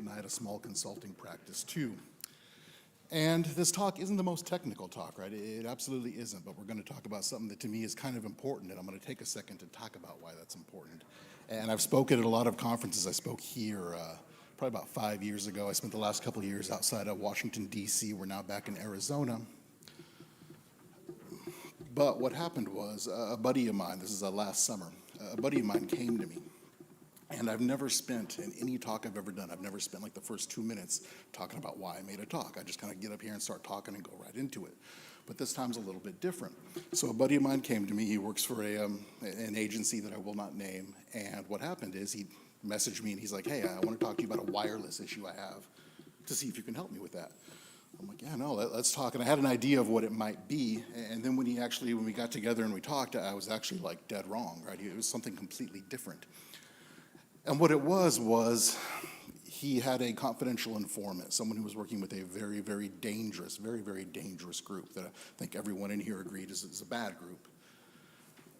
and I had a small consulting practice too. And this talk isn't the most technical talk, right? It absolutely isn't, but we're going to talk about something that to me is kind of important, and I'm going to take a second to talk about why that's important. And I've spoken at a lot of conferences. I spoke here probably about 5 years ago. I spent the last couple of years outside of Washington, D.C. We're now back in Arizona. But what happened was a buddy of mine, this is last summer, a buddy of mine came to me. And I've never spent, in any talk I've ever done, I've never spent like the first 2 minutes talking about why I made a talk. I just kind of get up here and start talking and go right into it. But this time's a little bit different. So a buddy of mine came to me. He works for an agency that I will not name. And what happened is he messaged me and he's like, hey, I want to talk to you about a wireless issue I have to see if you can help me with that. I'm like, yeah, no, let's talk. And I had an idea of what it might be. And then when we got together and we talked, I was actually like dead wrong, right? It was something completely different. And what it was he had a confidential informant, someone who was working with a very, very dangerous group that I think everyone in here agreed is a bad group.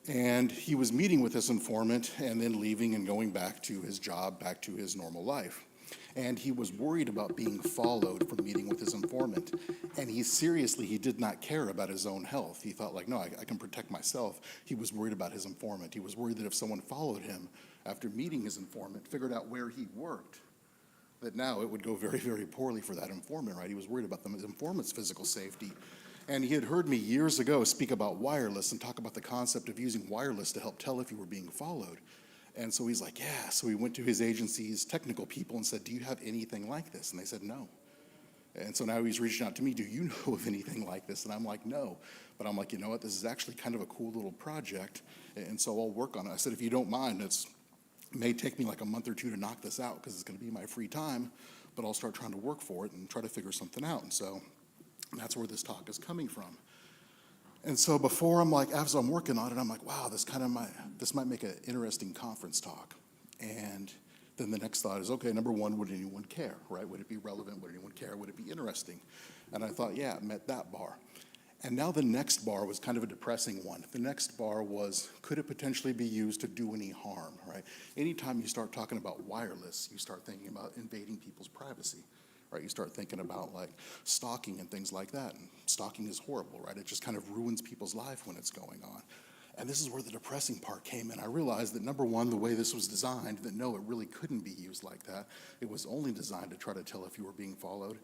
And he was meeting with this informant and then leaving and going back to his job, back to his normal life. And he was worried about being followed from meeting with his informant. And he did not care about his own health. He thought like, no, I can protect myself. He was worried about his informant. He was worried that if someone followed him after meeting his informant, figured out where he worked, that now it would go very, very poorly for that informant, right? He was worried about his informant's physical safety. And he had heard me years ago speak about wireless and talk about the concept of using wireless to help tell if you were being followed. And so he's like, yeah. So he went to his agency's technical people and said, do you have anything like this? And they said, no. And so now he's reaching out to me, do you know of anything like this? And I'm like, no. But I'm like, you know what, this is actually kind of a cool little project, and so I'll work on it. I said, if you don't mind, it may take me like a month or two to knock this out because it's going to be my free time, but I'll start trying to work for it and try to figure something out. And so that's where this talk is coming from. And so as I'm working on it, I'm like, wow, this might make an interesting conference talk. And then the next thought is, okay, number one, would anyone care, right? Would it be relevant? Would anyone care? Would it be interesting? And I thought, yeah, it met that bar. And now the next bar was kind of a depressing one. The next bar was, could it potentially be used to do any harm, right? Anytime you start talking about wireless, you start thinking about invading people's privacy, right? You start thinking about like stalking and things like that. And stalking is horrible, right? It just kind of ruins people's life when it's going on. And this is where the depressing part came in. I realized that number one, the way this was designed, that no, it really couldn't be used like that. It was only designed to try to tell if you were being followed.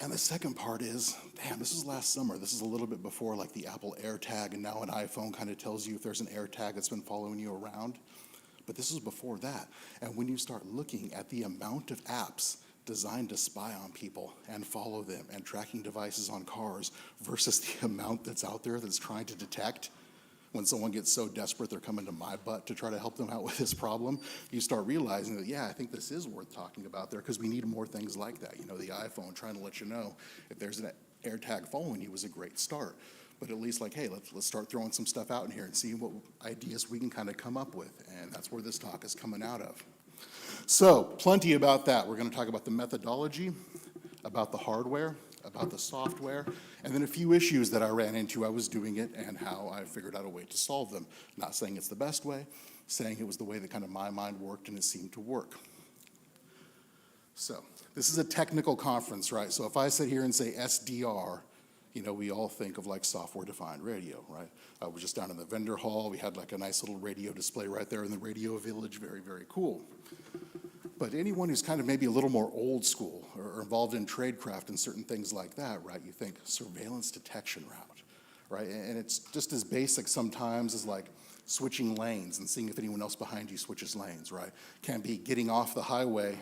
And the second part is, damn, this was last summer. This is a little bit before like the Apple AirTag, and now an iPhone kind of tells you if there's an AirTag that's been following you around. But this was before that. And when you start looking at the amount of apps designed to spy on people and follow them and tracking devices on cars versus the amount that's out there that's trying to detect when someone gets so desperate they're coming to my butt to try to help them out with this problem, you start realizing that, yeah, I think this is worth talking about there because we need more things like that. You know, the iPhone trying to let you know if there's an AirTag following you was a great start. But at least like, hey, let's start throwing some stuff out in here and see what ideas we can kind of come up with. And that's where this talk is coming out of. So plenty about that. We're going to talk about the methodology, about the hardware, about the software, and then a few issues that I ran into. I was doing it and how I figured out a way to solve them. Not saying it's the best way, saying it was the way that kind of my mind worked and it seemed to work. So this is a technical conference, right? So if I sit here and say SDR, you know, we all think of like software-defined radio, right? I was just down in the vendor hall. We had like a nice little radio display right there in the radio village. Very, very cool. But anyone who's kind of maybe a little more old school or involved in tradecraft and certain things like that, right, you think surveillance detection route, right? And it's just as basic sometimes as like switching lanes and seeing if anyone else behind you switches lanes, right? Can be getting off the highway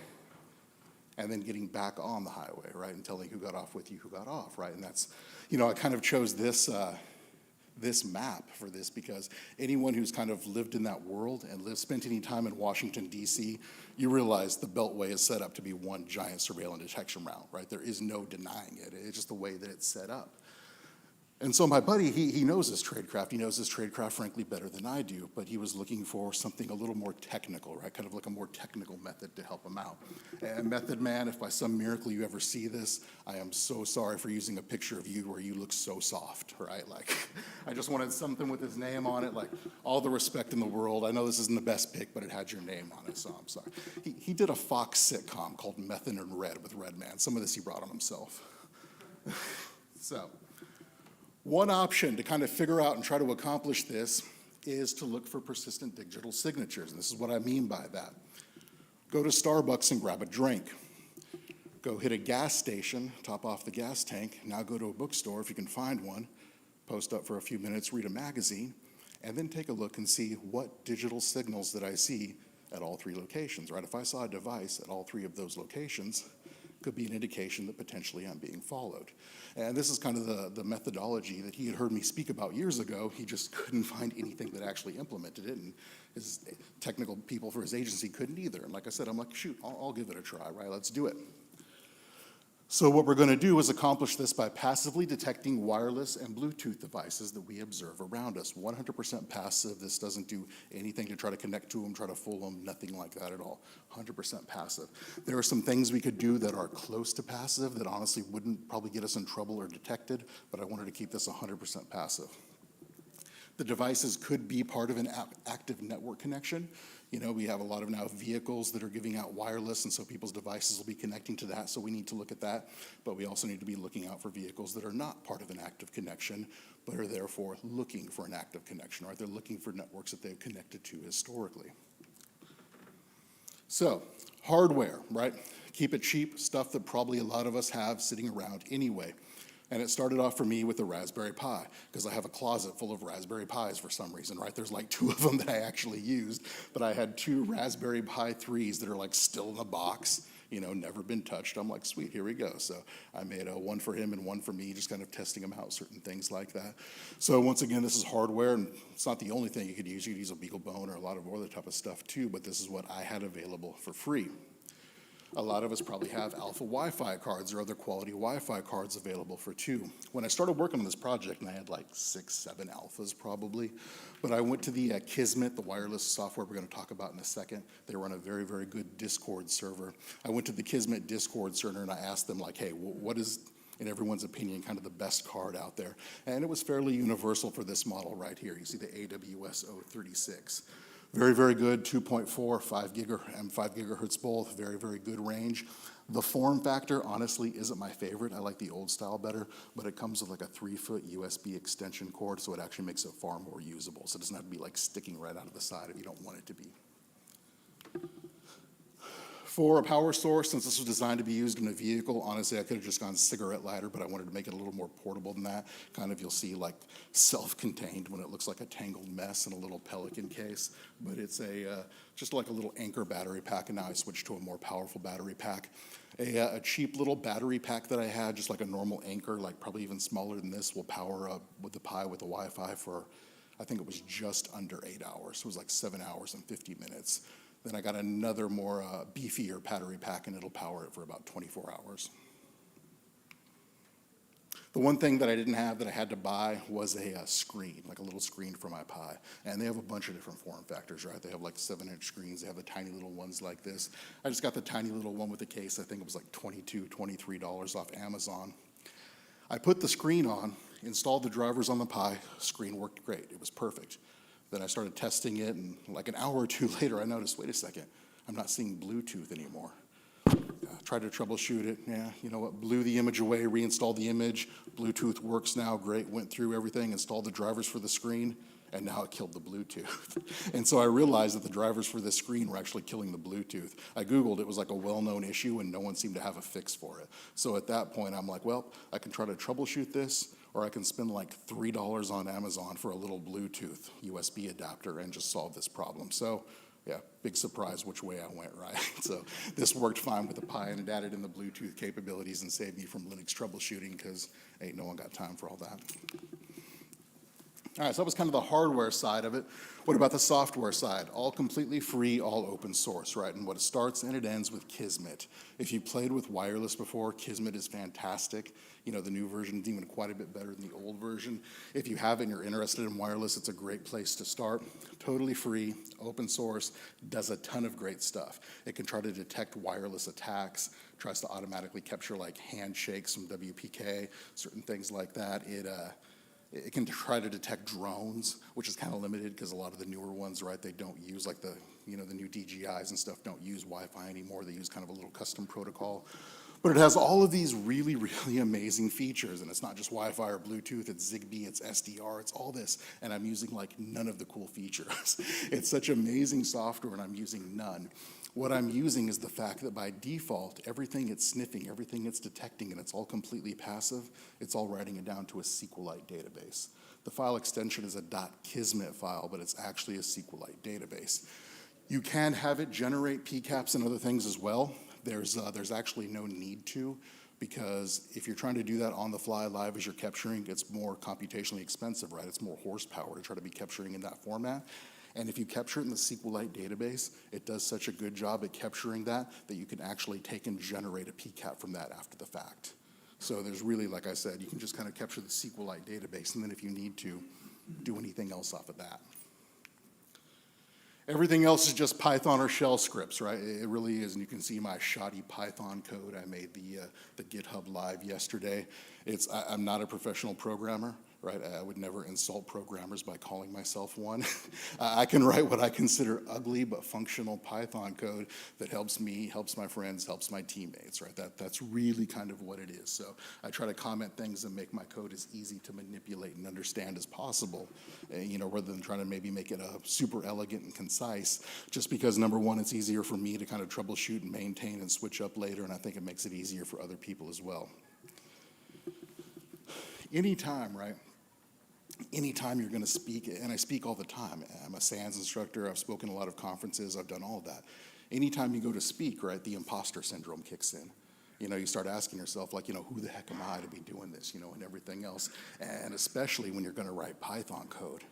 and then getting back on the highway, right, and telling who got off with you, who got off, right? And that's, you know, I kind of chose this map for this because anyone who's kind of lived in that world and spent any time in Washington, D.C., you realize the Beltway is set up to be one giant surveillance detection route, right? There is no denying it. It's just the way that it's set up. And so my buddy, he knows this tradecraft. He knows this tradecraft, frankly, better than I do, but he was looking for something a little more technical, right? Kind of like a more technical method to help him out. And Method Man, if by some miracle you ever see this, I am so sorry for using a picture of you where you look so soft, right? Like, I just wanted something with his name on it, like, all the respect in the world. I know this isn't the best pic, but it had your name on it, so I'm sorry. He did a Fox sitcom called Method and Red with Redman. Some of this he brought on himself. So, one option to kind of figure out and try to accomplish this is to look for persistent digital signatures. And this is what I mean by that. Go to Starbucks and grab a drink. Go hit a gas station, top off the gas tank. Now go to a bookstore if you can find one. Post up for a few minutes, read a magazine, and then take a look and see what digital signals that I see at all three locations, right? If I saw a device at all three of those locations, could be an indication that potentially I'm being followed. And this is kind of the methodology that he had heard me speak about years ago. He just couldn't find anything that actually implemented it, and his technical people for his agency couldn't either. And like I said, I'm like, shoot, I'll give it a try, right? Let's do it. So what we're going to do is accomplish this by passively detecting wireless and Bluetooth devices that we observe around us. 100% passive. This doesn't do anything to try to connect to them, try to fool them, nothing like that at all. 100% passive. There are some things we could do that are close to passive that honestly wouldn't probably get us in trouble or detected, but I wanted to keep this 100% passive. The devices could be part of an active network connection. You know, we have a lot of now vehicles that are giving out wireless, and so people's devices will be connecting to that, so we need to look at that. But we also need to be looking out for vehicles that are not part of an active connection, but are therefore looking for an active connection, right? They're looking for networks that they've connected to historically. So, hardware, right? Keep it cheap, stuff that probably a lot of us have sitting around anyway. And it started off for me with a Raspberry Pi, because I have a closet full of Raspberry Pis for some reason, right? There's like 2 of them that I actually used, but I had 2 Raspberry Pi 3s that are like still in the box, you know, never been touched. I'm like, sweet, here we go. So I made one for him and one for me, just kind of testing them out, certain things like that. So once again, this is hardware, and it's not the only thing you could use. You could use a BeagleBone or a lot of other type of stuff too, but this is what I had available for free. A lot of us probably have Alpha Wi-Fi cards or other quality Wi-Fi cards available for $2. When I started working on this project, and I had like 6, 7 Alphas probably, but I went to the Kismet, the wireless software we're going to talk about in a second. They run a very, very good Discord server. I went to the Kismet Discord server and I asked them like, hey, what is, in everyone's opinion, kind of the best card out there? And it was fairly universal for this model right here. You see the AWS 036. Very, very good, 2.4, 5 gigahertz both, very, very good range. The form factor, honestly, isn't my favorite. I like the old style better, but it comes with like a 3-foot USB extension cord, so it actually makes it far more usable. So it doesn't have to be like sticking right out of the side if you don't want it to be. For a power source, since this was designed to be used in a vehicle, honestly, I could have just gone cigarette lighter, but I wanted to make it a little more portable than that. Kind of, you'll see like self-contained when it looks like a tangled mess in a little Pelican case. But it's just like a little anchor battery pack, and now I switched to a more powerful battery pack. A cheap little battery pack that I had, just like a normal anchor, like probably even smaller than this, will power up with the Pi with the Wi-Fi for, I think it was just under 8 hours. It was like 7 hours and 50 minutes. Then I got another more beefier battery pack, and it'll power it for about 24 hours. The one thing that I didn't have that I had to buy was a screen, like a little screen for my Pi. And they have a bunch of different form factors, right? They have like 7-inch screens. They have the tiny little ones like this. I just got the tiny little one with the case. I think it was like $22, $23 off Amazon. I put the screen on, installed the drivers on the Pi. Screen worked great. It was perfect. Then I started testing it, and like an hour or 2 later, I noticed, wait a second, I'm not seeing Bluetooth anymore. Tried to troubleshoot it. Yeah, you know what, blew the image away, reinstalled the image. Bluetooth works now, great. Went through everything, installed the drivers for the screen, and now it killed the Bluetooth. And so I realized that the drivers for this screen were actually killing the Bluetooth. I Googled, it was like a well-known issue, and no one seemed to have a fix for it. So at that point, I'm like, well, I can try to troubleshoot this, or I can spend like $3 on Amazon for a little Bluetooth USB adapter and just solve this problem. So yeah, big surprise which way I went, right? So this worked fine with the Pi, and it added in the Bluetooth capabilities and saved me from Linux troubleshooting, because ain't no one got time for all that. All right, so that was kind of the hardware side of it. What about the software side? All completely free, all open source, right? And what it starts and it ends with Kismet. If you played with wireless before, Kismet is fantastic. You know, the new version is even quite a bit better than the old version. If you haven't and you're interested in wireless, it's a great place to start. Totally free, open source, does a ton of great stuff. It can try to detect wireless attacks, tries to automatically capture like handshakes from WPK, certain things like that. It can try to detect drones, which is kind of limited because a lot of the newer ones, right, they don't use like the new DJIs and stuff don't use Wi-Fi anymore. They use kind of a little custom protocol. But it has all of these really, really amazing features, and it's not just Wi-Fi or Bluetooth, it's Zigbee, it's SDR, it's all this, and I'm using like none of the cool features. It's such amazing software, and I'm using none. What I'm using is the fact that by default, everything it's sniffing, everything it's detecting, and it's all completely passive, it's all writing it down to a SQLite database. The file extension is a .kismet file, but it's actually a SQLite database. You can have it generate PCAPs and other things as well. There's actually no need to, because if you're trying to do that on the fly live as you're capturing, it's more computationally expensive, right? It's more horsepower to try to be capturing in that format. And if you capture it in the SQLite database, it does such a good job at capturing that you can actually take and generate a PCAP from that after the fact. So there's really, like I said, you can just kind of capture the SQLite database, and then if you need to, do anything else off of that. Everything else is just Python or shell scripts, right? It really is, and you can see my shoddy Python code. I made the GitHub live yesterday. I'm not a professional programmer, right? I would never insult programmers by calling myself one. I can write what I consider ugly but functional Python code that helps me, helps my friends, helps my teammates, right? That's really kind of what it is. So I try to comment things and make my code as easy to manipulate and understand as possible, rather than trying to maybe make it super elegant and concise, just because, number one, it's easier for me to kind of troubleshoot and maintain and switch up later, and I think it makes it easier for other people as well. Anytime, right? Anytime you're going to speak, and I speak all the time. I'm a SANS instructor. I've spoken at a lot of conferences. I've done all of that. Anytime you go to speak, right, the imposter syndrome kicks in. You start asking yourself, like, who the heck am I to be doing this, and everything else. And especially when you're going to write Python code.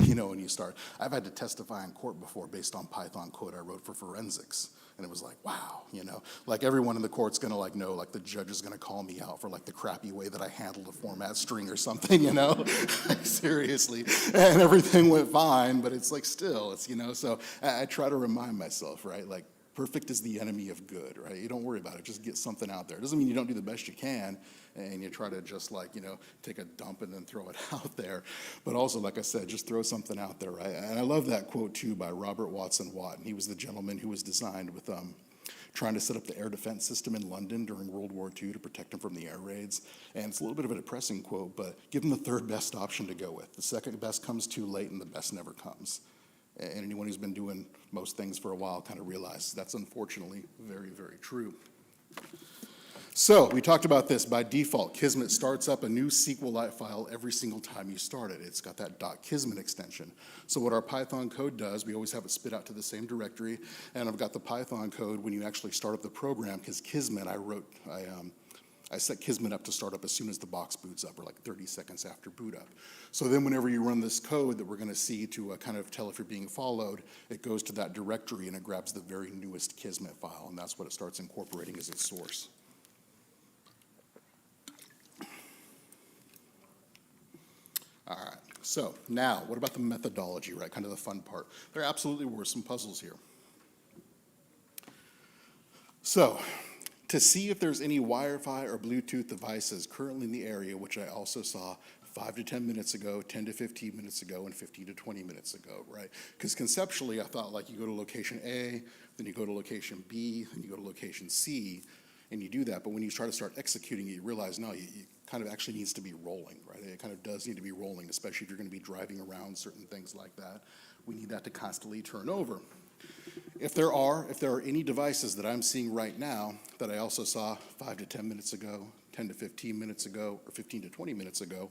And you start, I've had to testify in court before based on Python code I wrote for forensics. And it was like, wow, like everyone in the court's gonna like know, like the judge is gonna call me out for like the crappy way that I handled a format string or something, like, seriously. And everything went fine, but it's like still, so I try to remind myself, right, like perfect is the enemy of good, right? You don't worry about it, just get something out there. It doesn't mean you don't do the best you can, and you try to just like, take a dump and then throw it out there. But also, like I said, just throw something out there, right? And I love that quote too by Robert Watson Watt. And he was the gentleman who was designed with trying to set up the air defense system in London during World War II to protect them from the air raids. And it's a little bit of a depressing quote, but give them the third best option to go with. The second best comes too late and the best never comes. And anyone who's been doing most things for a while kind of realizes that's unfortunately very, very true. So we talked about this. By default, Kismet starts up a new SQLite file every single time you start it. It's got that .kismet extension. So what our Python code does, we always have it spit out to the same directory, and I've got the Python code when you actually start up the program, because Kismet, I set Kismet up to start up as soon as the box boots up, or like 30 seconds after boot up. So then whenever you run this code that we're going to see to kind of tell if you're being followed, it goes to that directory and it grabs the very newest Kismet file, and that's what it starts incorporating as its source. All right, so now what about the methodology, right? Kind of the fun part. There absolutely were some puzzles here. So, to see if there's any Wi-Fi or Bluetooth devices currently in the area, which I also saw 5 to 10 minutes ago, 10 to 15 minutes ago, and 15 to 20 minutes ago, right? Because conceptually, I thought like you go to location A, then you go to location B, then you go to location C, and you do that. But when you try to start executing it, you realize, no, you kind of actually needs to be rolling, right? It kind of does need to be rolling, especially if you're going to be driving around, certain things like that. We need that to constantly turn over. If there are any devices that I'm seeing right now that I also saw 5 to 10 minutes ago, 10 to 15 minutes ago, or 15 to 20 minutes ago,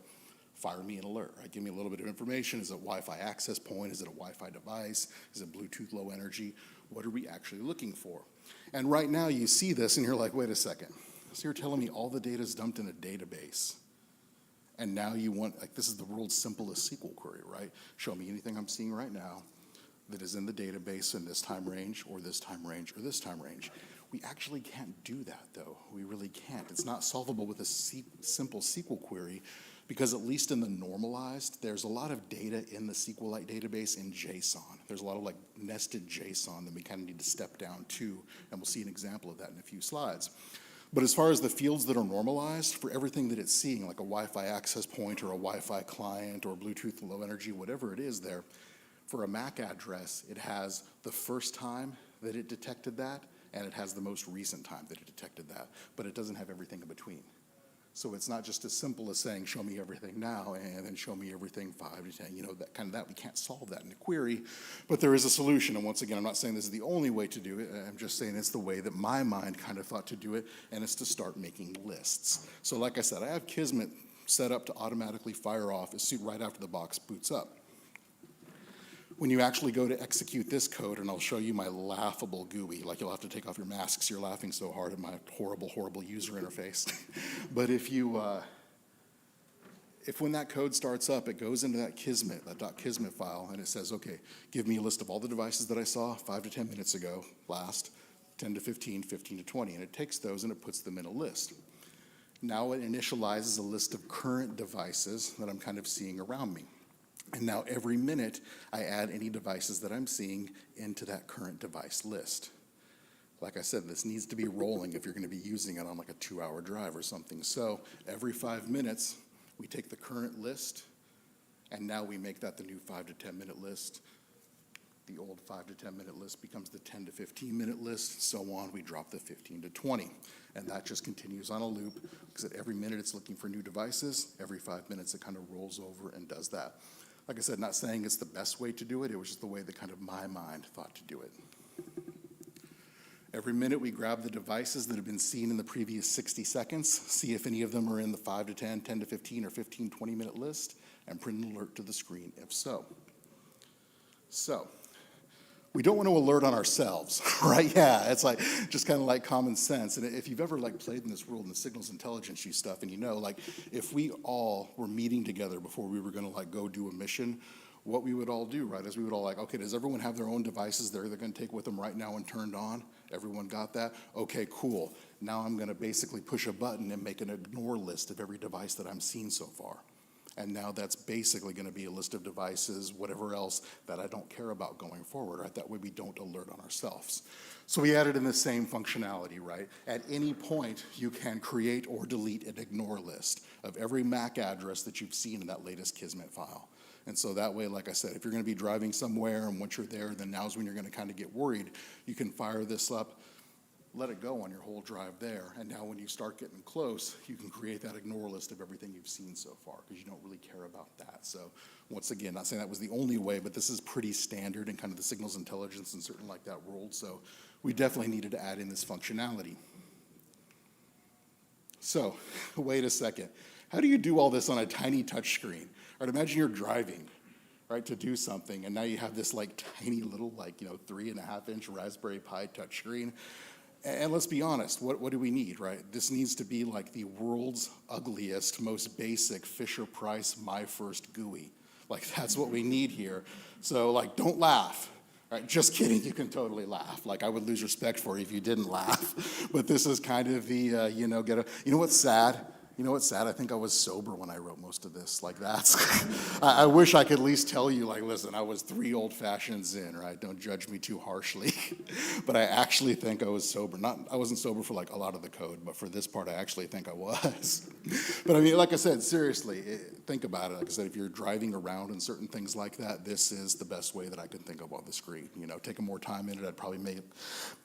fire me an alert, right? Give me a little bit of information. Is it a Wi-Fi access point? Is it a Wi-Fi device? Is it Bluetooth low energy? What are we actually looking for? And right now you see this and you're like, wait a second. So you're telling me all the data is dumped in a database. And now you want, like, this is the world's simplest SQL query, right? Show me anything I'm seeing right now that is in the database in this time range, or this time range, or this time range. We actually can't do that, though. We really can't. It's not solvable with a simple SQL query, because at least in the normalized, there's a lot of data in the SQLite database in JSON. There's a lot of like nested JSON that we kind of need to step down to, and we'll see an example of that in a few slides. But as far as the fields that are normalized, for everything that it's seeing, like a Wi-Fi access point or a Wi-Fi client or Bluetooth low energy, whatever it is there, for a MAC address, it has the first time that it detected that, and it has the most recent time that it detected that, but it doesn't have everything in between. So it's not just as simple as saying, show me everything now, and then show me everything 5 to 10, that kind of that. We can't solve that in a query, but there is a solution. And once again, I'm not saying this is the only way to do it. I'm just saying it's the way that my mind kind of thought to do it, and it's to start making lists. So like I said, I have Kismet set up to automatically fire off as soon right after the box boots up. When you actually go to execute this code, and I'll show you my laughable GUI, like you'll have to take off your masks, you're laughing so hard at my horrible, horrible user interface. But if when that code starts up, it goes into that Kismet, that .kismet file, and it says, okay, give me a list of all the devices that I saw 5 to 10 minutes ago, last, 10 to 15, 15 to 20, and it takes those and it puts them in a list. Now it initializes a list of current devices that I'm kind of seeing around me. And now every minute, I add any devices that I'm seeing into that current device list. Like I said, this needs to be rolling if you're going to be using it on like a 2-hour drive or something. So every 5 minutes, we take the current list, and now we make that the new 5 to 10 minute list. The old 5 to 10 minute list becomes the 10 to 15 minute list, so on. We drop the 15 to 20. And that just continues on a loop, because at every minute it's looking for new devices. Every 5 minutes it kind of rolls over and does that. Like I said, not saying it's the best way to do it. It was just the way that kind of my mind thought to do it. Every minute we grab the devices that have been seen in the previous 60 seconds, see if any of them are in the 5 to 10, 10 to 15, or 15, 20 minute list, and print an alert to the screen if so. So, we don't want to alert on ourselves, right? Yeah, it's like just kind of like common sense. And if you've ever like played in this world in the signals intelligence stuff, and like if we all were meeting together before we were going to like go do a mission, what we would all do, right, is we would all like, okay, does everyone have their own devices they're going to take with them right now and turned on? Everyone got that? Okay, cool. Now I'm going to basically push a button and make an ignore list of every device that I'm seeing so far. And now that's basically going to be a list of devices, whatever else, that I don't care about going forward, right? That way we don't alert on ourselves. So we added in the same functionality, right? At any point, you can create or delete an ignore list of every MAC address that you've seen in that latest Kismet file. And so that way, like I said, if you're going to be driving somewhere and once you're there, then now's when you're going to kind of get worried. You can fire this up, let it go on your whole drive there, and now when you start getting close, you can create that ignore list of everything you've seen so far, because you don't really care about that. So once again, not saying that was the only way, but this is pretty standard in kind of the signals intelligence and certain like that world, so we definitely needed to add in this functionality. So, wait a second. How do you do all this on a tiny touch screen? All right, imagine you're driving, right, to do something, and now you have this like tiny little 3.5-inch Raspberry Pi touch screen. And let's be honest, what do we need, right? This needs to be like the world's ugliest, most basic Fisher-Price My First GUI. Like, that's what we need here. So, like, don't laugh. Right? Just kidding, you can totally laugh. Like, I would lose respect for you if you didn't laugh. But this is kind of the, you know what's sad? You know what's sad? I think I was sober when I wrote most of this. Like, that's, I wish I could at least tell you, like, listen, I was 3 old fashions in, right? Don't judge me too harshly. But I actually think I was sober. I wasn't sober for, like, a lot of the code, but for this part, I actually think I was. But, I mean, like I said, seriously, think about it. Like I said, if you're driving around and certain things like that, this is the best way that I can think of on the screen. Taking more time in it, I'd probably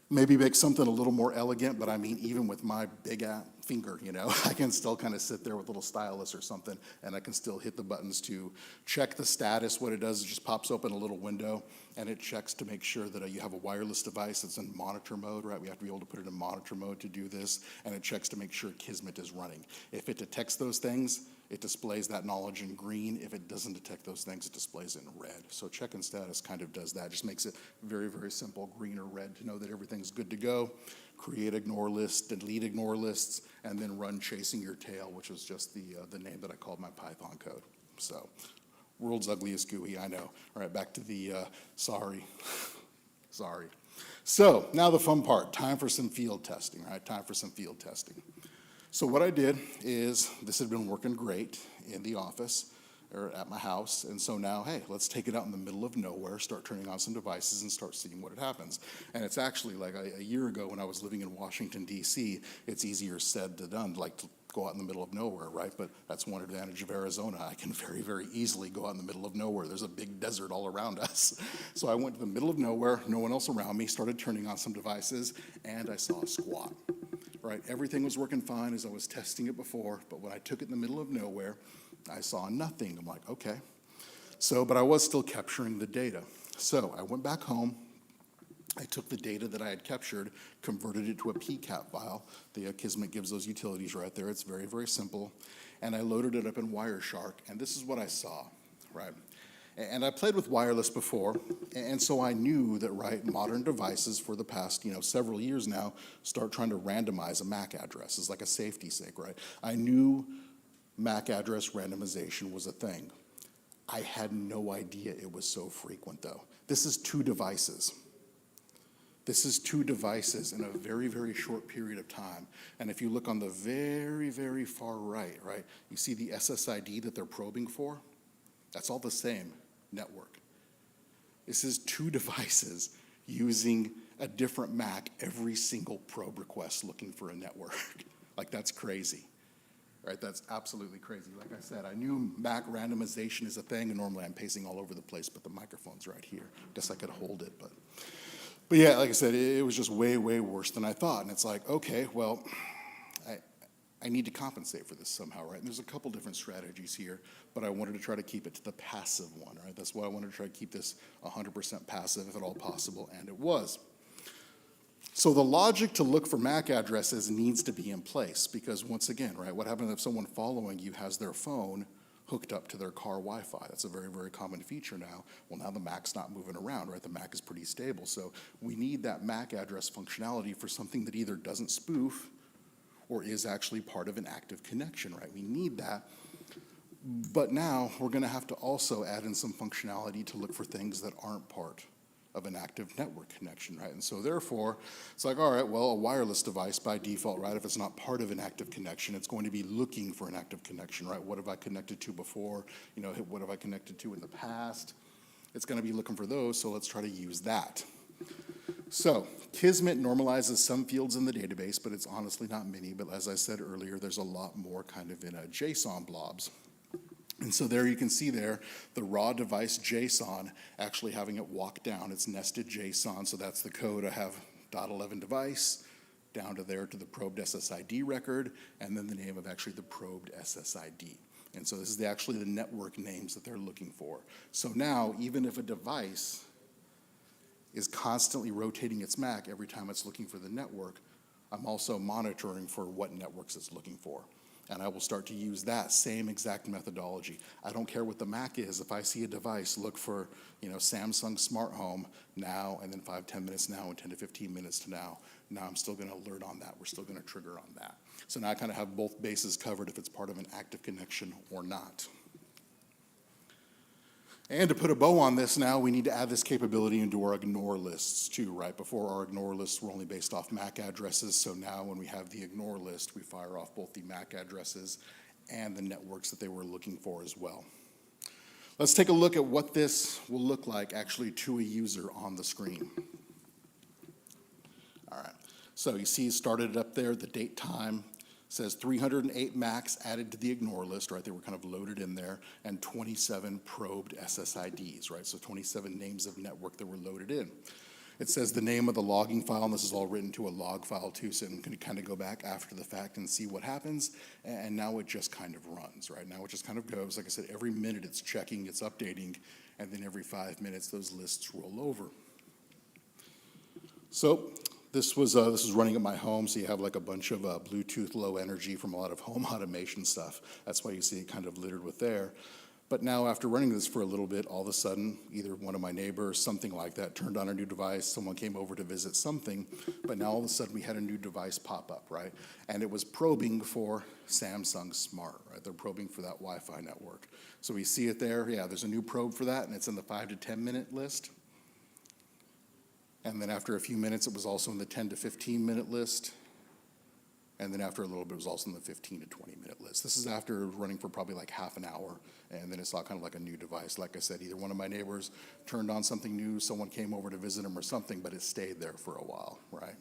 maybe make something a little more elegant, but I mean, even with my big finger, I can still kind of sit there with a little stylus or something, and I can still hit the buttons to check the status. What it does is just pops open a little window, and it checks to make sure that you have a wireless device that's in monitor mode, right? We have to be able to put it in monitor mode to do this, and it checks to make sure Kismet is running. If it detects those things, it displays that knowledge in green. If it doesn't detect those things, it displays it in red. So check and status kind of does that. Just makes it very, very simple, green or red, to know that everything's good to go. create ignore lists, delete ignore lists, and then run chasing your tail, which was just the name that I called my Python code. So, world's ugliest GUI, I know. All right, back to the, sorry. Sorry. So, now the fun part, time for some field testing, right? Time for some field testing. So what I did is, this had been working great in the office, or at my house, and so now, hey, let's take it out in the middle of nowhere, start turning on some devices and start seeing what happens. And it's actually like a year ago when I was living in Washington, D.C., it's easier said than done, like to go out in the middle of nowhere, right? But that's one advantage of Arizona. I can very, very easily go out in the middle of nowhere. There's a big desert all around us. So I went to the middle of nowhere, no one else around me, started turning on some devices, and I saw a squat, right? Everything was working fine as I was testing it before, but when I took it in the middle of nowhere, I saw nothing. I'm like, okay. So, but I was still capturing the data. So I went back home. I took the data that I had captured, converted it to a PCAP file. The Kismet gives those utilities right there. It's very, very simple. And I loaded it up in Wireshark, and this is what I saw, right? And I played with wireless before, and so I knew that, right, modern devices for the past, several years now start trying to randomize a MAC address. It's like a safety sake, right? I knew MAC address randomization was a thing. I had no idea it was so frequent, though. This is 2 devices. This is 2 devices in a very, very short period of time. And if you look on the very, very far right, you see the SSID that they're probing for? That's all the same network. This is 2 devices using a different MAC every single probe request looking for a network. Like, that's crazy. Right, that's absolutely crazy. Like I said, I knew MAC randomization is a thing, and normally I'm pacing all over the place, but the microphone's right here. Guess I could hold it, but yeah, like I said, it was just way, way worse than I thought. And it's like, okay, well, I need to compensate for this somehow, right? And there's a couple different strategies here, but I wanted to try to keep it to the passive one, right? That's why I wanted to try to keep this 100% passive, if at all possible, and it was. So the logic to look for MAC addresses needs to be in place, because once again, right, what happens if someone following you has their phone hooked up to their car Wi-Fi? That's a very, very common feature now. Well, now the MAC's not moving around, right? The MAC is pretty stable. So we need that MAC address functionality for something that either doesn't spoof or is actually part of an active connection, right? We need that. But now we're going to have to also add in some functionality to look for things that aren't part of an active network connection, right? And so therefore, it's like, all right, well, a wireless device by default, right, if it's not part of an active connection, it's going to be looking for an active connection, right? What have I connected to before? What have I connected to in the past? It's going to be looking for those, so let's try to use that. So Kismet normalizes some fields in the database, but it's honestly not many. But as I said earlier, there's a lot more kind of in a JSON blobs. And so there you can see there the raw device JSON actually having it walk down. It's nested JSON, so that's the code. I have .11 device down to there to the probed SSID record, and then the name of actually the probed SSID. And so this is actually the network names that they're looking for. So now, even if a device is constantly rotating its MAC every time it's looking for the network, I'm also monitoring for what networks it's looking for. And I will start to use that same exact methodology. I don't care what the MAC is. If I see a device, look for Samsung Smart Home now, and then 5-10 minutes now, and 10 to 15 minutes to now. Now I'm still going to alert on that. We're still going to trigger on that. So now I kind of have both bases covered if it's part of an active connection or not. And to put a bow on this now, we need to add this capability into our ignore lists too, right? Before, our ignore lists were only based off MAC addresses, so now when we have the ignore list, we fire off both the MAC addresses and the networks that they were looking for as well. Let's take a look at what this will look like actually to a user on the screen. All right, so you see it started up there, the date, time. Says 308 MACs added to the ignore list, right? They were kind of loaded in there, and 27 probed SSIDs, right? So 27 names of network that were loaded in. It says the name of the logging file, and this is all written to a log file too, so I'm going to kind of go back after the fact and see what happens, and now it just kind of runs, right? Now it just kind of goes. Like I said, every minute it's checking, it's updating, and then every 5 minutes those lists roll over. So this was running at my home, so you have like a bunch of Bluetooth low energy from a lot of home automation stuff. That's why you see it kind of littered with there. But now after running this for a little bit, all of a sudden, either one of my neighbors, something like that, turned on a new device, someone came over to visit something, but now all of a sudden we had a new device pop up, right? And it was probing for Samsung Smart, right? They're probing for that Wi-Fi network. So we see it there, yeah, there's a new probe for that, and it's in the 5 to 10 minute list. And then after a few minutes, it was also in the 10 to 15 minute list. And then after a little bit, it was also in the 15 to 20 minute list. This is after running for probably like half an hour, and then it saw kind of like a new device. Like I said, either one of my neighbors turned on something new, someone came over to visit them or something, but it stayed there for a while, right?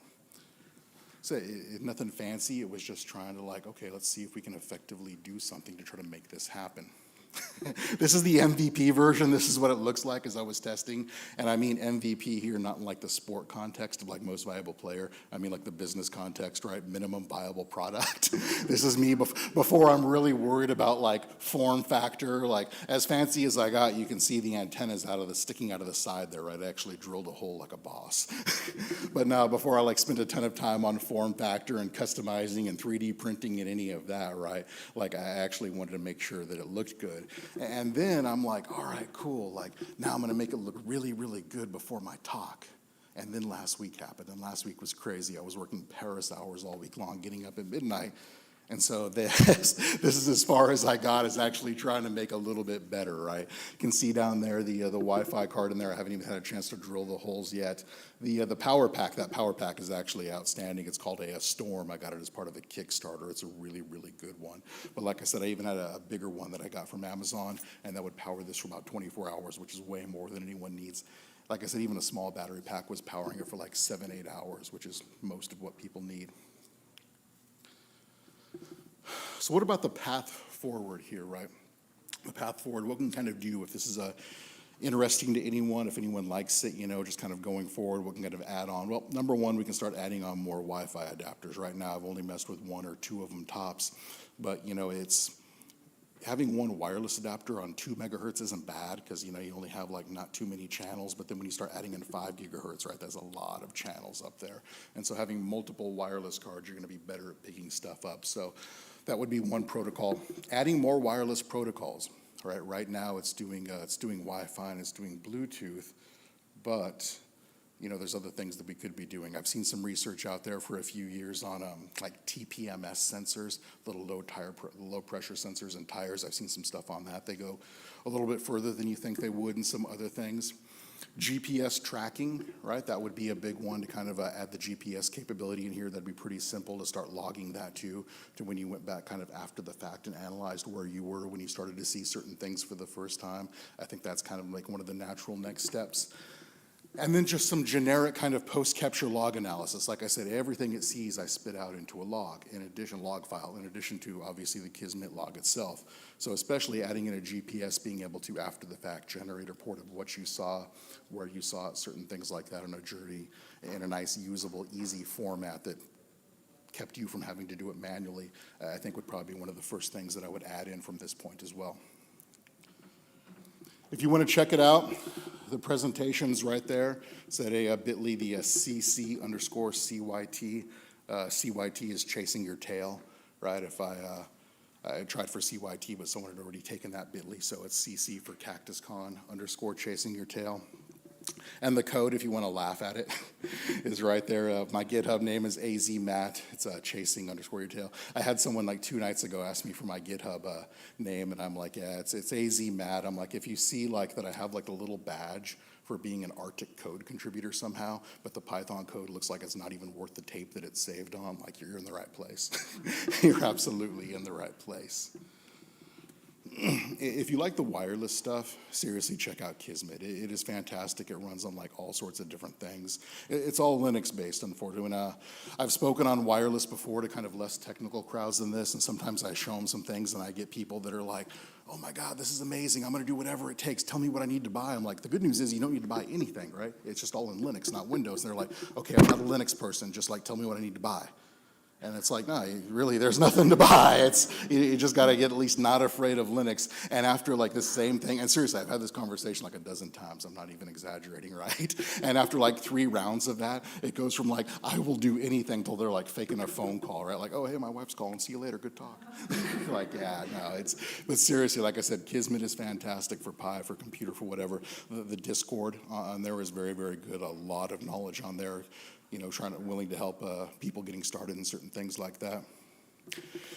So nothing fancy, it was just trying to like, okay, let's see if we can effectively do something to try to make this happen. This is the MVP version. This is what it looks like as I was testing. And I mean MVP here, not in like the sport context of like most valuable player. I mean like the business context, right? Minimum viable product. This is me before I'm really worried about like form factor. Like as fancy as I got, you can see the antennas sticking out of the side there, right? I actually drilled a hole like a boss. But now before I like spent a ton of time on form factor and customizing and 3D printing and any of that, right? Like I actually wanted to make sure that it looked good. And then I'm like, all right, cool. Like now I'm going to make it look really, really good before my talk. And then last week happened. And last week was crazy. I was working Paris hours all week long, getting up at midnight. And so this is as far as I got, is actually trying to make a little bit better, right? You can see down there the Wi-Fi card in there. I haven't even had a chance to drill the holes yet. The power pack, that power pack is actually outstanding. It's called a Storm. I got it as part of a Kickstarter. It's a really, really good one. But like I said, I even had a bigger one that I got from Amazon, and that would power this for about 24 hours, which is way more than anyone needs. Like I said, even a small battery pack was powering it for like 7-8 hours, which is most of what people need. So what about the path forward here, right? The path forward, what we can kind of do if this is interesting to anyone, if anyone likes it, just kind of going forward, what can kind of add on? Well, number one, we can start adding on more Wi-Fi adapters. Right now, I've only messed with 1 or 2 of them tops, but it's having one wireless adapter on 2 megahertz isn't bad because you only have like not too many channels, but then when you start adding in 5 gigahertz, right, there's a lot of channels up there. And so having multiple wireless cards, you're going to be better at picking stuff up. So that would be one protocol. Adding more wireless protocols, right? Right now it's doing Wi-Fi and it's doing Bluetooth, but there's other things that we could be doing. I've seen some research out there for a few years on like TPMS sensors, little low pressure sensors in tires. I've seen some stuff on that. They go a little bit further than you think they would in some other things. GPS tracking, right? That would be a big one to kind of add the GPS capability in here. That'd be pretty simple to start logging that to when you went back kind of after the fact and analyzed where you were when you started to see certain things for the first time. I think that's kind of like one of the natural next steps. And then just some generic kind of post-capture log analysis. Like I said, everything it sees I spit out into a log, log file, in addition to obviously the Kismet log itself. So especially adding in a GPS, being able to, after the fact, generate a report of what you saw, where you saw it, certain things like that on a journey, in a nice, usable, easy format that kept you from having to do it manually, I think would probably be one of the first things that I would add in from this point as well. If you want to check it out, the presentation's right there. It's at a bit.ly, the CC_CYT. CYT is chasing your tail, right? If I tried for CYT, but someone had already taken that bit.ly, so it's CC for CactusCon _chasing your tail. And the code, if you want to laugh at it, is right there. My GitHub name is AZMatt. It's chasing _your tail. I had someone like 2 nights ago ask me for my GitHub name, and I'm like, yeah, it's AZMatt. I'm like, if you see like that I have like a little badge for being an Arctic code contributor somehow, but the Python code looks like it's not even worth the tape that it's saved on, like you're in the right place. You're absolutely in the right place. If you like the wireless stuff, seriously check out Kismet. It is fantastic. It runs on like all sorts of different things. It's all Linux based, unfortunately. And, I've spoken on wireless before to kind of less technical crowds than this, and sometimes I show them some things and I get people that are like, oh my God, this is amazing. I'm going to do whatever it takes. Tell me what I need to buy. I'm like, the good news is you don't need to buy anything, right? It's just all in Linux, not Windows. And they're like, okay, I'm not a Linux person. Just like tell me what I need to buy. And it's like, no, really, there's nothing to buy. You just got to get at least not afraid of Linux. And after like the same thing, and seriously, I've had this conversation like a dozen times. I'm not even exaggerating, right? And after like 3 rounds of that, it goes from like, I will do anything till they're like faking a phone call, right? Like, oh, hey, my wife's calling. See you later. Good talk. Like, yeah, no, but seriously, like I said, Kismet is fantastic for Pi, for computer, for whatever. The Discord on there is very, very good. A lot of knowledge on there. Willing to help people getting started in certain things like that.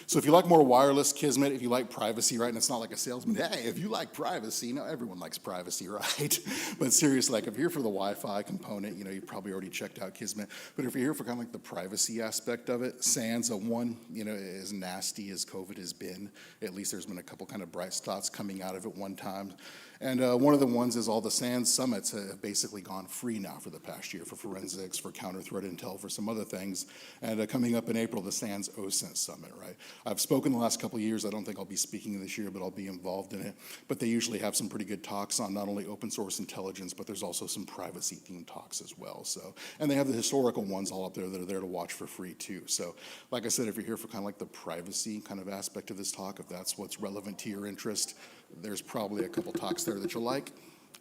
So if you like more wireless, Kismet. If you like privacy, right, and it's not like a salesman, hey, if you like privacy, no, everyone likes privacy, right? But seriously, like if you're here for the Wi-Fi component, you probably already checked out Kismet. But if you're here for kind of like the privacy aspect of it, Sans, as nasty as COVID has been, at least there's been a couple kind of bright spots coming out of it one time. And one of the ones is all the SANS summits have basically gone free now for the past year, for forensics, for counter-threat intel, for some other things. And coming up in April, the SANS OSINT summit, right? I've spoken the last couple of years. I don't think I'll be speaking this year, but I'll be involved in it. But they usually have some pretty good talks on not only open source intelligence, but there's also some privacy themed talks as well. So, and they have the historical ones all up there that are there to watch for free too. So like I said, if you're here for kind of like the privacy kind of aspect of this talk, if that's what's relevant to your interest, there's probably a couple talks there that you'll like,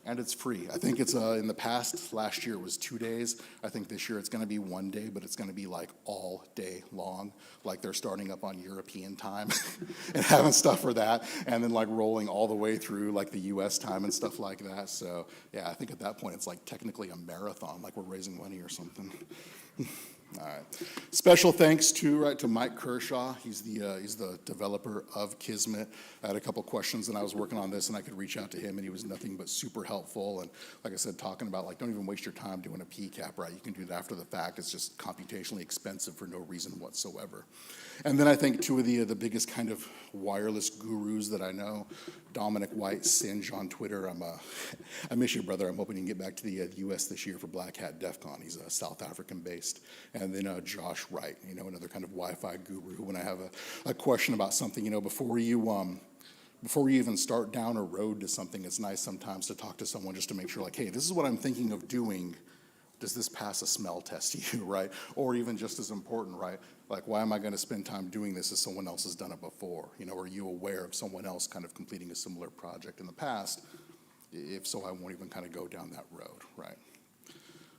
and it's free. I think it's in the past, last year it was 2 days. I think this year it's going to be 1 day, but it's going to be like all day long, like they're starting up on European time and having stuff for that, and then like rolling all the way through like the US time and stuff like that. So yeah, I think at that point it's like technically a marathon, like we're raising money or something. All right. Special thanks to Mike Kershaw. He's the developer of Kismet. I had a couple questions and I was working on this and I could reach out to him and he was nothing but super helpful. And like I said, talking about like, don't even waste your time doing a PCAP, right? You can do it after the fact. It's just computationally expensive for no reason whatsoever. And then I think 2 of the biggest kind of wireless gurus that I know, Dominic, Wright, Singe on Twitter. I miss you, brother. I'm hoping you can get back to the US this year for Black Hat DEF CON. He's South African based. And then Josh Wright, another kind of Wi-Fi guru who when I have a question about something, before you even start down a road to something, it's nice sometimes to talk to someone just to make sure like, hey, this is what I'm thinking of doing. Does this pass a smell test to you, right? Or even just as important, right? Like, why am I going to spend time doing this if someone else has done it before? Are you aware of someone else kind of completing a similar project in the past? If so, I won't even kind of go down that road, right?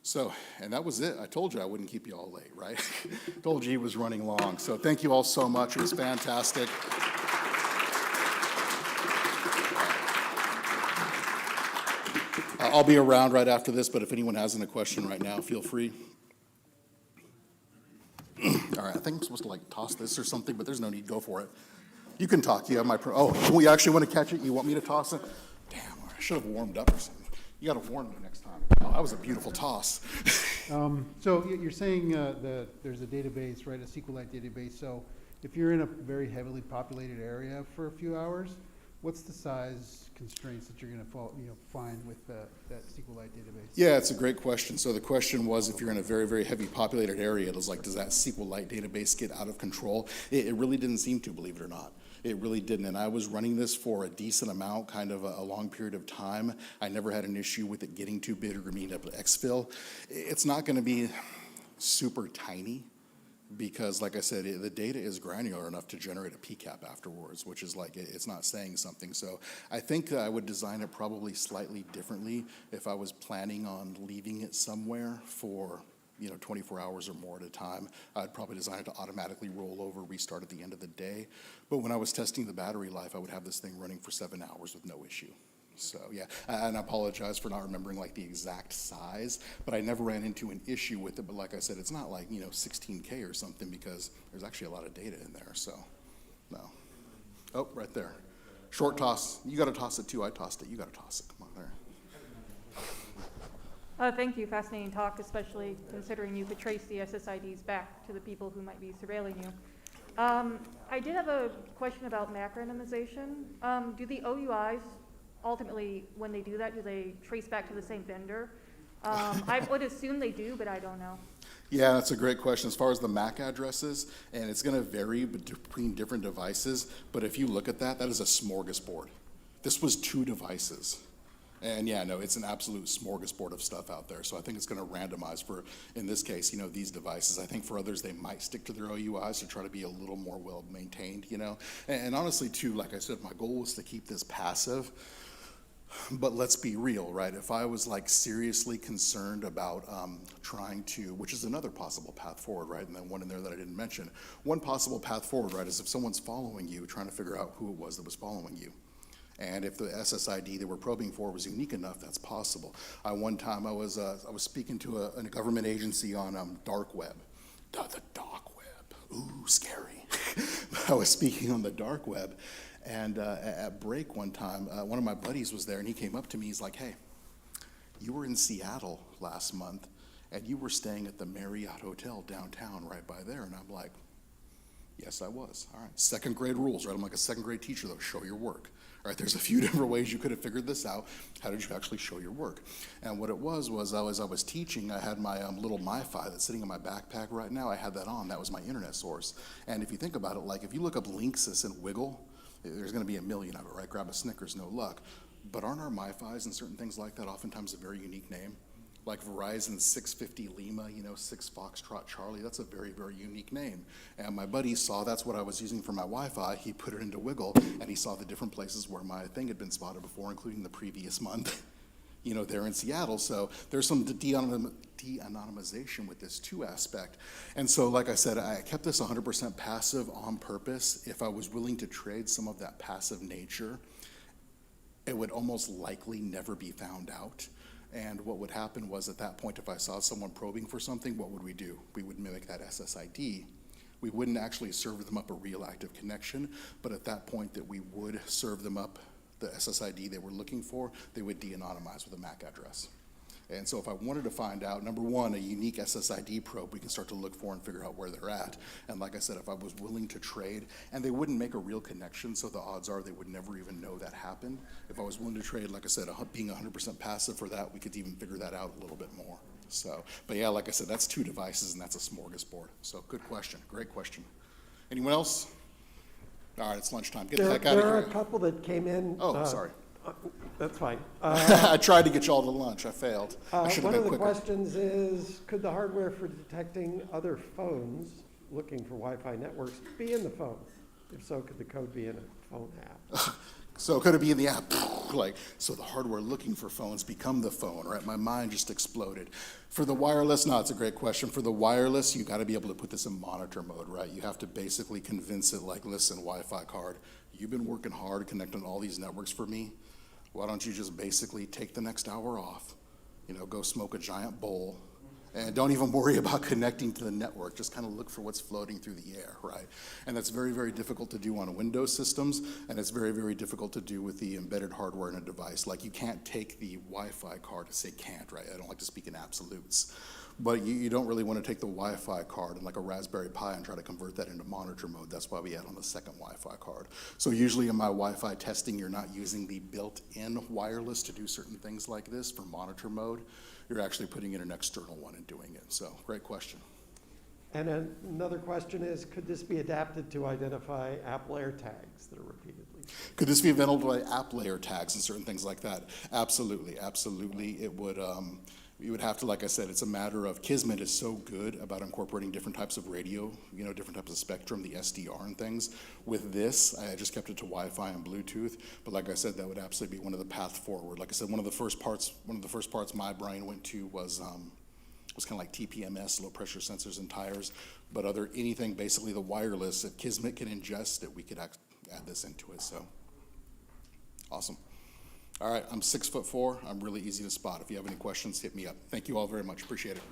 So, and that was it. I told you I wouldn't keep you all late, right? Told you he was running long. So thank you all so much. It was fantastic. I'll be around right after this, but if anyone has any question right now, feel free. All right, I think I'm supposed to like toss this or something, but there's no need. Go for it. You can talk. You have my we actually want to catch it? You want me to toss it? Damn, I should have warmed up or something. You got to warn me next time. Oh, that was a beautiful toss. So you're saying that there's a database, right, a SQLite database. So if you're in a very heavily populated area for a few hours, what's the size constraints that you're going to find with that SQLite database? Yeah, it's a great question. So the question was, if you're in a very, very heavy populated area, it was like, does that SQLite database get out of control? It really didn't seem to, believe it or not. It really didn't, and I was running this for a decent amount, kind of a long period of time. I never had an issue with it getting too big or meeting up with exfil. It's not going to be super tiny because, like I said, the data is granular enough to generate a PCAP afterwards, which is like, it's not saying something. So I think I would design it probably slightly differently if I was planning on leaving it somewhere for 24 hours or more at a time. I'd probably design it to automatically roll over, restart at the end of the day. But when I was testing the battery life, I would have this thing running for 7 hours with no issue. So yeah, and I apologize for not remembering like the exact size, but I never ran into an issue with it. But like I said, it's not like 16K or something because there's actually a lot of data in there. So no. Oh, right there. Short toss. You got to toss it too. I tossed it. You got to toss it. Come on there. Thank you. Fascinating talk, especially considering you could trace the SSIDs back to the people who might be surveilling you. I did have a question about MAC randomization. Do the OUIs ultimately, when they do that, do they trace back to the same vendor? I would assume they do, but I don't know. Yeah, that's a great question. As far as the MAC addresses, and it's going to vary between different devices, but if you look at that, that is a smorgasbord. This was 2 devices. And yeah, no, it's an absolute smorgasbord of stuff out there. So I think it's going to randomize for, in this case, these devices. I think for others, they might stick to their OUIs to try to be a little more well maintained, And honestly, too, like I said, my goal was to keep this passive. But let's be real, right? If I was like seriously concerned about trying to, which is another possible path forward, right? And then one in there that I didn't mention. One possible path forward, right, is if someone's following you, trying to figure out who it was that was following you. And if the SSID they were probing for was unique enough, that's possible. One time I was speaking to a government agency on dark web. The dark web, ooh, scary. I was speaking on the dark web, and at break one time, one of my buddies was there, and he came up to me, he's like, hey, you were in Seattle last month, and you were staying at the Marriott Hotel downtown right by there. And I'm like, yes, I was. All right, second grade rules, right? I'm like a second grade teacher, though, show your work. All right, there's a few different ways you could have figured this out. How did you actually show your work? And what it was I was teaching, I had my little MiFi that's sitting in my backpack right now. I had that on. That was my internet source. And if you think about it, like if you look up Linksys and Wiggle, there's going to be a million of it, right? Grab a Snickers, no luck. But aren't our MiFis and certain things like that oftentimes a very unique name? Like Verizon 650 Lima, 6 Foxtrot Charlie, that's a very, very unique name. And my buddy saw that's what I was using for my Wi-Fi. He put it into Wiggle, and he saw the different places where my thing had been spotted before, including the previous month, there in Seattle. So there's some de-anonymization with this too aspect. And so, like I said, I kept this 100% passive on purpose. If I was willing to trade some of that passive nature, it would almost likely never be found out. And what would happen was at that point, if I saw someone probing for something, what would we do? We would mimic that SSID. We wouldn't actually serve them up a real active connection, but at that point that we would serve them up the SSID they were looking for, they would de-anonymize with a MAC address. And so if I wanted to find out, number one, a unique SSID probe, we can start to look for and figure out where they're at. And like I said, if I was willing to trade, and they wouldn't make a real connection, so the odds are they would never even know that happened. If I was willing to trade, like I said, being 100% passive for that, we could even figure that out a little bit more. So, but yeah, like I said, that's 2 devices, and that's a smorgasbord. So good question, great question. Anyone else? All right, it's lunchtime. Get the heck out of here. There are a couple that came in. Oh, sorry. That's fine. I tried to get you all to lunch. I failed. I should have One been of the quicker. questions is, could the hardware for detecting other phones looking for Wi-Fi networks be in the phone? If so, could the code be in a phone app? So could it be in the app? So the hardware looking for phones become the phone, right? My mind just exploded. For the wireless, no, it's a great question. For the wireless, you got to be able to put this in monitor mode, right? You have to basically convince it, like, listen, Wi-Fi card, you've been working hard connecting all these networks for me. Why don't you just basically take the next hour off, go smoke a giant bowl, and don't even worry about connecting to the network. Just kind of look for what's floating through the air, right? And that's very, very difficult to do on Windows systems, and it's very, very difficult to do with the embedded hardware in a device. Like, you can't take the Wi-Fi card to say can't, right? I don't like to speak in absolutes. But you don't really want to take the Wi-Fi card and like a Raspberry Pi and try to convert that into monitor mode. That's why we add on the second Wi-Fi card. So usually in my Wi-Fi testing, you're not using the built-in wireless to do certain things like this for monitor mode. You're actually putting in an external one and doing it. So great question. And another question is, could this be adapted to identify app layer tags that are repeatedly? Could this be available by app layer tags and certain things like that? Absolutely, absolutely. It would. You would have to, like I said, it's a matter of, Kismet is so good about incorporating different types of radio, different types of spectrum, the SDR and things. With this, I just kept it to Wi-Fi and Bluetooth, but like I said, that would absolutely be one of the paths forward. Like I said, one of the first parts my brain went to was kind of like TPMS, low pressure sensors and tires, but anything basically the wireless, if Kismet can ingest it, we could add this into it, so awesome. All right, I'm 6'4". I'm really easy to spot. If you have any questions, hit me up. Thank you all very much. Appreciate it.